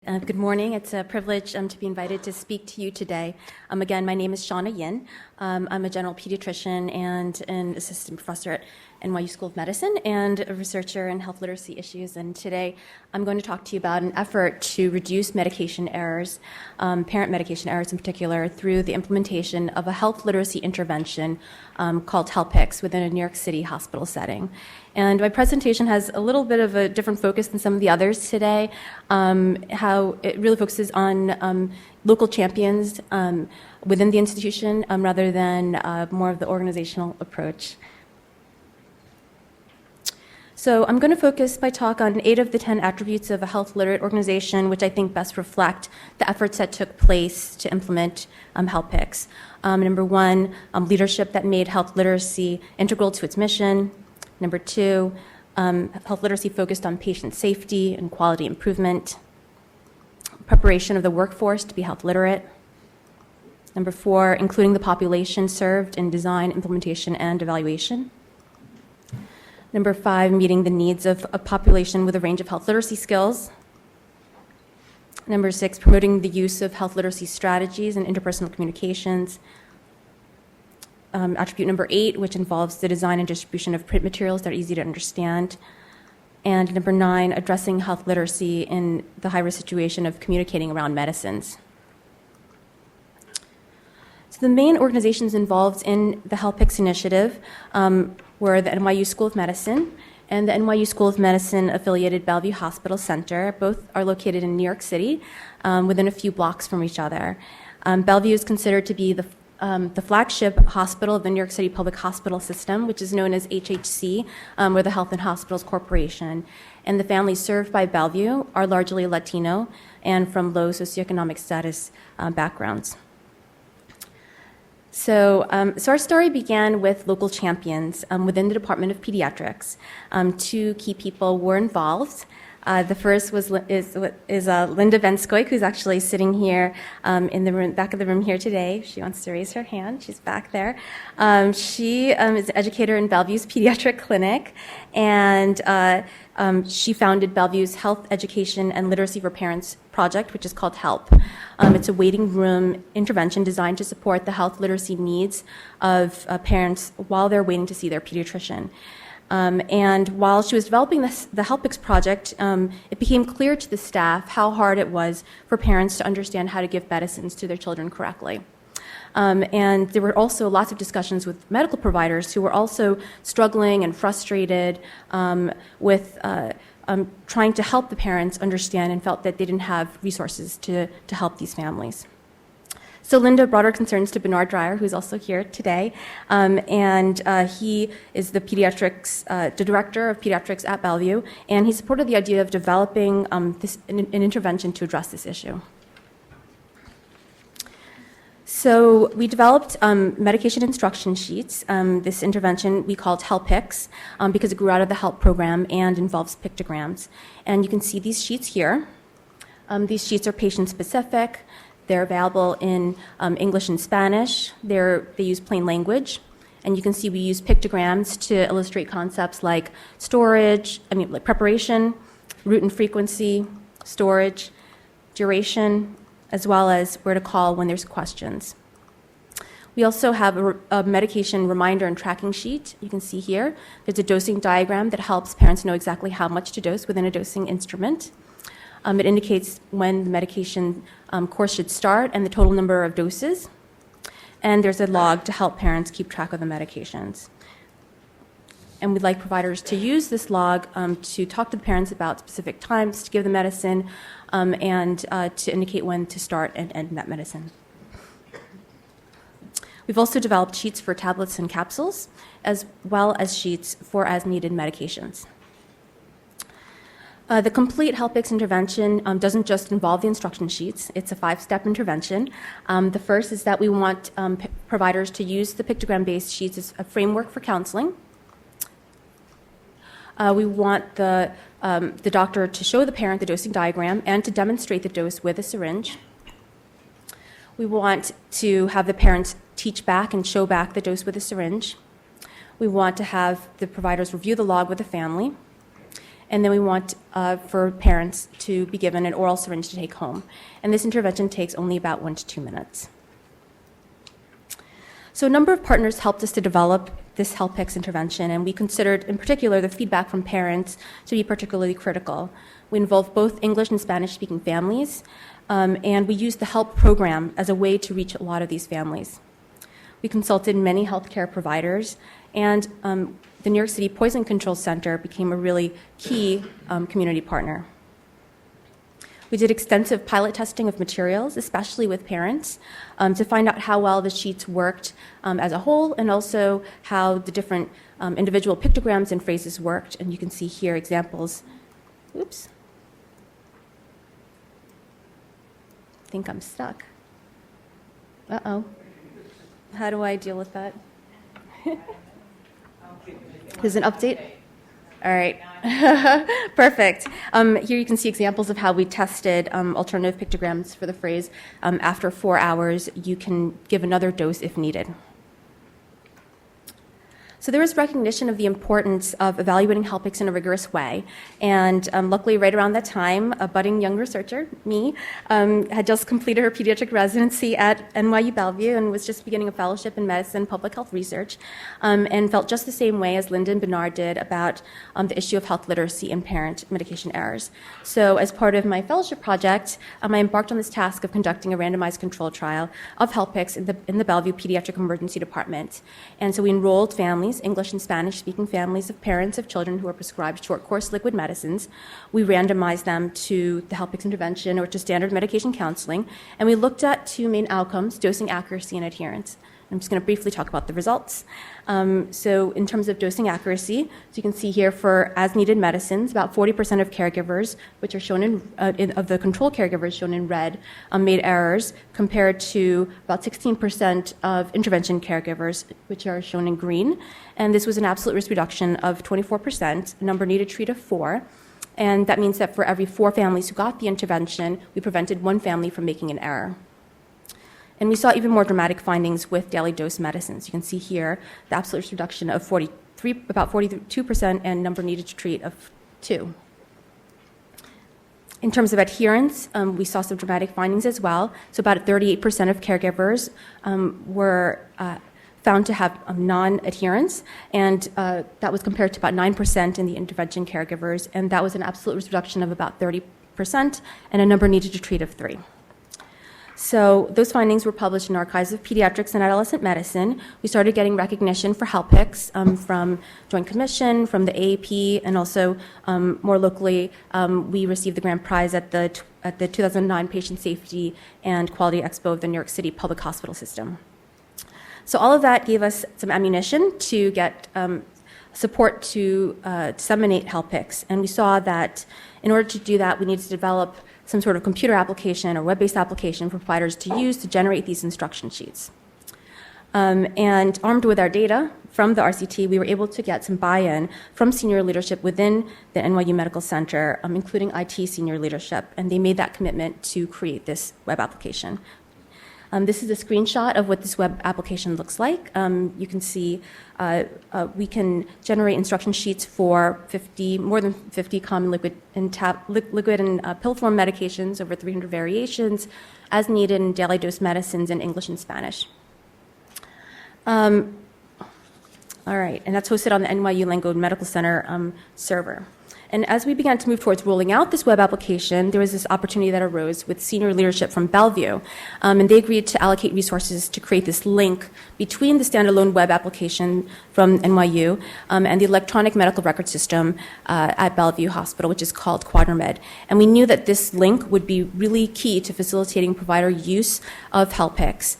Good morning. It's a privilege to be invited to speak to you today. Again, my name is Shonna Yin. I'm a general pediatrician and an assistant professor at NYU School of Medicine and a researcher in health literacy issues. And today I'm going to talk to you about an effort to reduce medication errors, parent medication errors in particular, through the implementation of a health literacy intervention called HELPix within a New York City hospital setting. And my presentation has a little bit of a different focus than some of the others today, how it really focuses on local champions within the institution rather than more of the organizational approach. So I'm going to focus my talk on 8 of the 10 attributes of a health literate organization, which I think best reflect the efforts that took place to implement HELPix. Number 1, leadership that made health literacy integral to its mission. Number 2, health literacy focused on patient safety and quality improvement. Preparation of the workforce to be health literate. Number 4, including the population served in design, implementation, and evaluation. Number 5, meeting the needs of a population with a range of health literacy skills. Number 6, promoting the use of health literacy strategies and interpersonal communications. Attribute number 8, which involves the design and distribution of print materials that are easy to understand. And number 9, addressing health literacy in the high-risk situation of communicating around medicines. So the main organizations involved in the HELPix initiative were the NYU School of Medicine and the NYU School of Medicine affiliated Bellevue Hospital Center. Both are located in New York City, within a few blocks from each other. Bellevue is considered to be the flagship hospital of the New York City public hospital system, which is known as HHC, or the Health and Hospitals Corporation. And the families served by Bellevue are largely Latino and from low socioeconomic status backgrounds. So our story began with local champions within the Department of Pediatrics. 2 key people were involved. The first is Linda Venskoik, who's actually sitting here in the back of the room here today. She wants to raise her hand. She's back there. She is an educator in Bellevue's pediatric clinic, and she founded Bellevue's Health Education and Literacy for Parents project, which is called HELP. It's a waiting room intervention designed to support the health literacy needs of parents while they're waiting to see their pediatrician. And while she was developing the HELPix project, it became clear to the staff how hard it was for parents to understand how to give medicines to their children correctly. And there were also lots of discussions with medical providers who were also struggling and frustrated with trying to help the parents understand and felt that they didn't have resources to help these families. So Linda brought her concerns to Bernard Dreyer, who's also here today, and he is the director of pediatrics at Bellevue, and he supported the idea of developing an intervention to address this issue. So we developed medication instruction sheets. This intervention we called HELPix because it grew out of the HELP program and involves pictograms. And you can see these sheets here. These sheets are patient-specific. They're available in English and Spanish. They use plain language. And you can see we use pictograms to illustrate concepts like preparation, route and frequency, storage, duration, as well as where to call when there's questions. We also have a medication reminder and tracking sheet. You can see here. There's a dosing diagram that helps parents know exactly how much to dose within a dosing instrument. It indicates when the medication course should start and the total number of doses. And there's a log to help parents keep track of the medications. And we'd like providers to use this log to talk to the parents about specific times to give the medicine and to indicate when to start and end that medicine. We've also developed sheets for tablets and capsules, as well as sheets for as-needed medications. The complete HELPix intervention doesn't just involve the instruction sheets. It's a 5-step intervention. The first is that we want providers to use the pictogram-based sheets as a framework for counseling. We want the doctor to show the parent the dosing diagram and to demonstrate the dose with a syringe. We want to have the parents teach back and show back the dose with a syringe. We want to have the providers review the log with the family. and then we want for parents to be given an oral syringe to take home. And this intervention takes only about 1 to 2 minutes. So a number of partners helped us to develop this HELPix intervention, and we considered, in particular, the feedback from parents to be particularly critical. We involved both English and Spanish-speaking families, and we used the HELP program as a way to reach a lot of these families. We consulted many healthcare providers, and the New York City Poison Control Center became a really key community partner. We did extensive pilot testing of materials, especially with parents, to find out how well the sheets worked as a whole, and also how the different individual pictograms and phrases worked. And you can see here examples. Oops. I think I'm stuck. Uh-oh. How do I deal with that? There's an update? All right. Perfect. Here you can see examples of how we tested alternative pictograms for the phrase. After 4 hours, you can give another dose if needed. So there was recognition of the importance of evaluating HELPix in a rigorous way. And luckily, right around that time, a budding young researcher, me, had just completed her pediatric residency at NYU Bellevue and was just beginning a fellowship in medicine, public health research, and felt just the same way as Linda and Bernard did about the issue of health literacy and parent medication errors. So as part of my fellowship project, I embarked on this task of conducting a randomized control trial of HELPix in the Bellevue Pediatric Emergency Department. And so we enrolled families, English and Spanish-speaking families of parents of children who are prescribed short-course liquid medicines. We randomized them to the HELPix intervention or to standard medication counseling, and we looked at 2 main outcomes, dosing accuracy and adherence. I'm just going to briefly talk about the results. So in terms of dosing accuracy, so you can see here for as-needed medicines, about 40% of caregivers, which are shown of the control caregivers shown in red, made errors, compared to about 16% of intervention caregivers, which are shown in green. And this was an absolute risk reduction of 24%, a number needed to treat of 4. And that means that for every 4 families who got the intervention, we prevented 1 family from making an error. And we saw even more dramatic findings with daily dose medicines. You can see here the absolute risk reduction of about 42%, and number needed to treat of 2. In terms of adherence, we saw some dramatic findings as well. So about 38% of caregivers were found to have non-adherence, and that was compared to about 9% in the intervention caregivers, and that was an absolute risk reduction of about 30%, and a number needed to treat of 3. So those findings were published in Archives of Pediatrics and Adolescent Medicine. We started getting recognition for HELPix from Joint Commission, from the AAP, and also more locally, we received the grand prize at the 2009 Patient Safety and Quality Expo of the New York City Public Hospital System. So all of that gave us some ammunition to get support to disseminate HELPix. And we saw that in order to do that, we needed to develop some sort of computer application or web-based application for providers to use to generate these instruction sheets. And armed with our data from the RCT, we were able to get some buy-in from senior leadership within the NYU Medical Center, including IT senior leadership, and they made that commitment to create this web application. This is a screenshot of what this web application looks like. You can see we can generate instruction sheets for more than 50 common liquid and pill form medications, over 300 variations, as needed in daily dose medicines in English and Spanish. All right, and that's hosted on the NYULMC Medical Center server. And as we began to move towards rolling out this web application, there was this opportunity that arose with senior leadership from Bellevue, and they agreed to allocate resources to create this link between the standalone web application from NYU and the electronic medical record system at Bellevue Hospital, which is called QuadraMed. And we knew that this link would be really key to facilitating provider use of HELPix,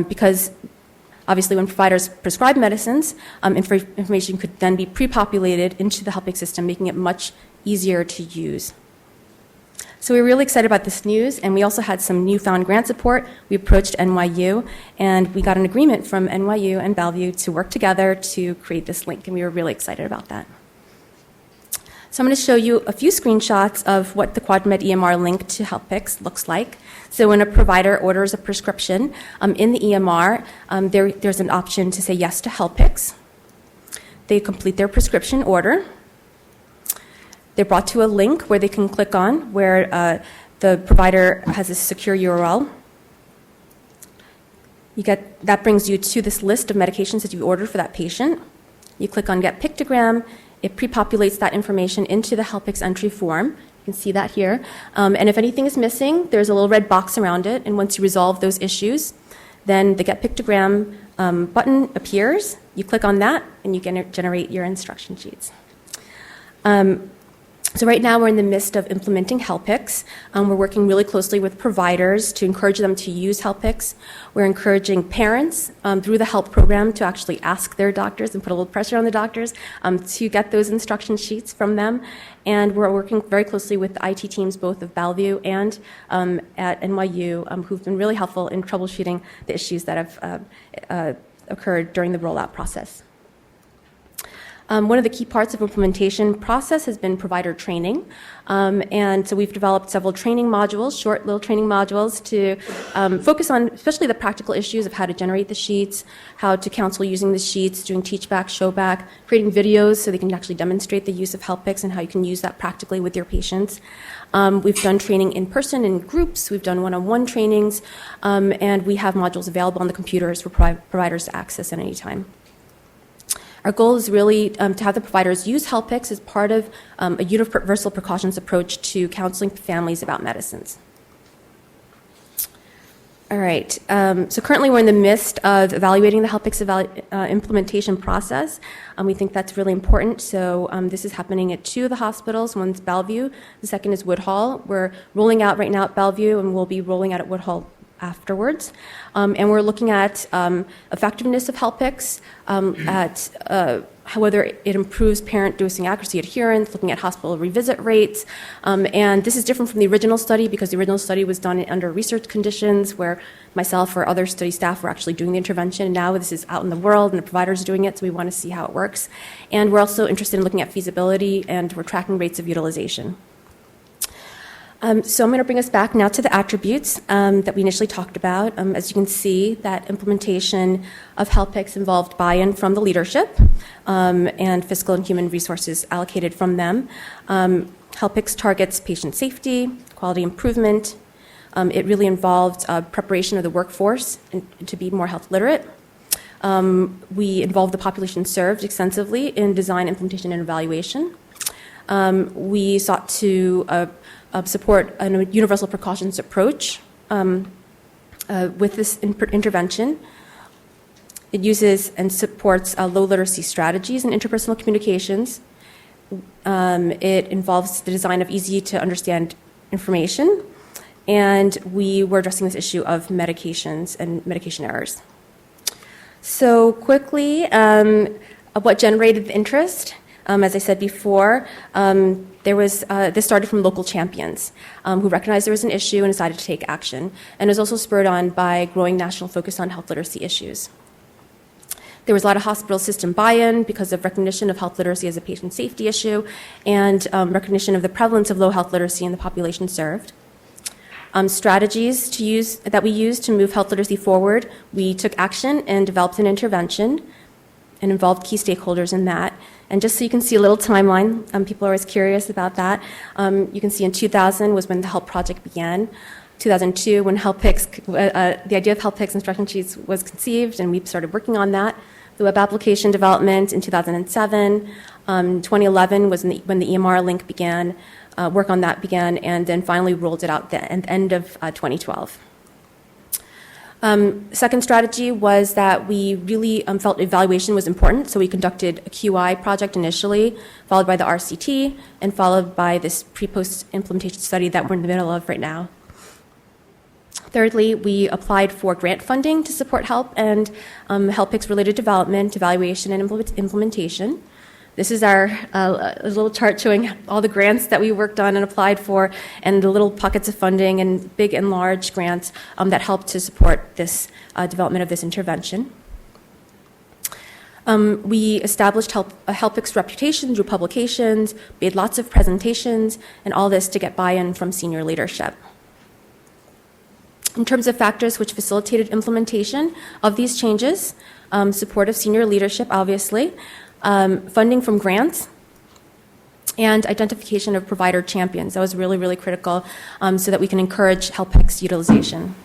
because obviously, when providers prescribe medicines, information could then be pre-populated into the HELPix system, making it much easier to use. So we were really excited about this news, and we also had some newfound grant support. We approached NYU, and we got an agreement from NYU and Bellevue to work together to create this link, and we were really excited about that. So I'm going to show you a few screenshots of what the QuadraMed EMR link to HELPix looks like. So when a provider orders a prescription in the EMR, there's an option to say yes to HELPix. They complete their prescription order. They're brought to a link where they can click on, where the provider has a secure URL. That brings you to this list of medications that you ordered for that patient. You click on Get Pictogram. It pre-populates that information into the HELPix entry form. You can see that here. And if anything is missing, there's a little red box around it. And once you resolve those issues, then the Get Pictogram button appears. You click on that, and you can generate your instruction sheets. So right now we're in the midst of implementing HELPix. We're working really closely with providers to encourage them to use HELPix. We're encouraging parents through the HELP program to actually ask their doctors and put a little pressure on the doctors to get those instruction sheets from them. And we're working very closely with the IT teams both of Bellevue and at NYU who've been really helpful in troubleshooting the issues that have occurred during the rollout process. One of the key parts of implementation process has been provider training. And so we've developed several training modules, short little training modules to focus on especially the practical issues of how to generate the sheets, how to counsel using the sheets, doing Teachback, showback, creating videos so they can actually demonstrate the use of HELPix and how you can use that practically with your patients. We've done training in person in groups. We've done one-on-one trainings. And we have modules available on the computers for providers to access at any time. Our goal is really to have the providers use HELPix as part of a universal precautions approach to counseling families about medicines. All right, so currently we're in the midst of evaluating the HELPix implementation process. We think that's really important. So this is happening at 2 of the hospitals. One's Bellevue, the second is Woodhull. We're rolling out right now at Bellevue, and we'll be rolling out at Woodhull afterwards. And we're looking at effectiveness of HELPix, at whether it improves parent dosing accuracy, adherence, looking at hospital revisit rates. And this is different from the original study because the original study was done under research conditions where myself or other study staff were actually doing the intervention. And now this is out in the world and the providers are doing it, so we want to see how it works. And we're also interested in looking at feasibility, and we're tracking rates of utilization. So I'm going to bring us back now to the attributes that we initially talked about. As you can see, that implementation of HELPix involved buy-in from the leadership and fiscal and human resources allocated from them. HELPix targets patient safety, quality improvement. It really involved preparation of the workforce to be more health literate. We involved the population served extensively in design, implementation, and evaluation. We sought to support a universal precautions approach with this intervention. It uses and supports low literacy strategies and interpersonal communications. It involves the design of easy to understand information, and we were addressing this issue of medications and medication errors. So quickly, what generated the interest? As I said before, this started from local champions who recognized there was an issue and decided to take action, and was also spurred on by growing national focus on health literacy issues. There was a lot of hospital system buy-in because of recognition of health literacy as a patient safety issue and recognition of the prevalence of low health literacy in the population served. Strategies that we used to move health literacy forward, we took action and developed an intervention and involved key stakeholders in that. And just so you can see a little timeline, people are always curious about that. You can see in 2000 was when the HELP project began. 2002, when HELPix, the idea of HELPix instruction sheets was conceived, and we started working on that. The web application development in 2007. 2011 was when the EMR link began, work on that began, and then finally rolled it out at the end of 2012. Second strategy was that we really felt evaluation was important, so we conducted a QI project initially, followed by the RCT, and followed by this pre-post implementation study that we're in the middle of right now. Thirdly, we applied for grant funding to support HELP and HELPix-related development, evaluation, and implementation. This is our little chart showing all the grants that we worked on and applied for, and the little pockets of funding and big and large grants that helped to support this development of this intervention. We established HELPix reputation through publications, made lots of presentations, and all this to get buy-in from senior leadership. In terms of factors which facilitated implementation of these changes, support of senior leadership, obviously, funding from grants, and identification of provider champions. That was really, really critical so that we can encourage HELPix utilization.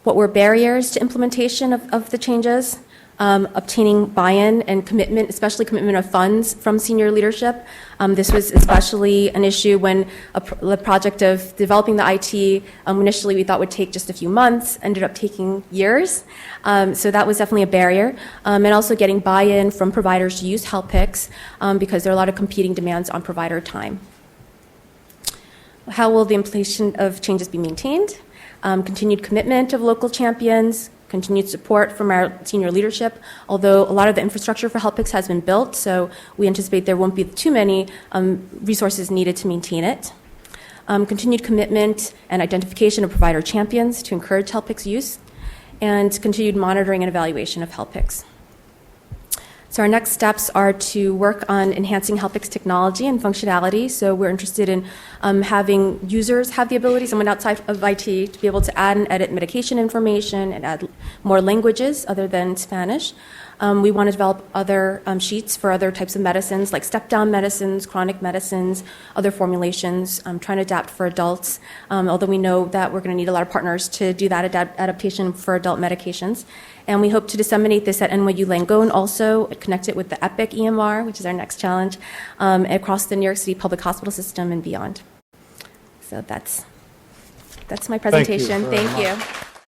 What were barriers to implementation of the changes? Obtaining buy-in and commitment, especially commitment of funds from senior leadership. This was especially an issue when the project of developing the IT initially we thought would take just a few months, ended up taking years. So that was definitely a barrier. And also getting buy-in from providers to use HELPix because there are a lot of competing demands on provider time. How will the implementation of changes be maintained? Continued commitment of local champions, continued support from our senior leadership, although a lot of the infrastructure for HELPix has been built, so we anticipate there won't be too many resources needed to maintain it. Continued commitment and identification of provider champions to encourage HELPix use, and continued monitoring and evaluation of HELPix. So our next steps are to work on enhancing HELPix technology and functionality. So we're interested in having users have the ability, someone outside of IT, to be able to add and edit medication information and add more languages other than Spanish. We want to develop other sheets for other types of medicines, like step-down medicines, chronic medicines, other formulations, trying to adapt for adults, although we know that we're going to need a lot of partners to do that adaptation for adult medications. And we hope to disseminate this at NYU Langone and also connect it with the HELPix EMR, which is our next challenge, across the New York City public hospital system and beyond. So that's my presentation. Thank you.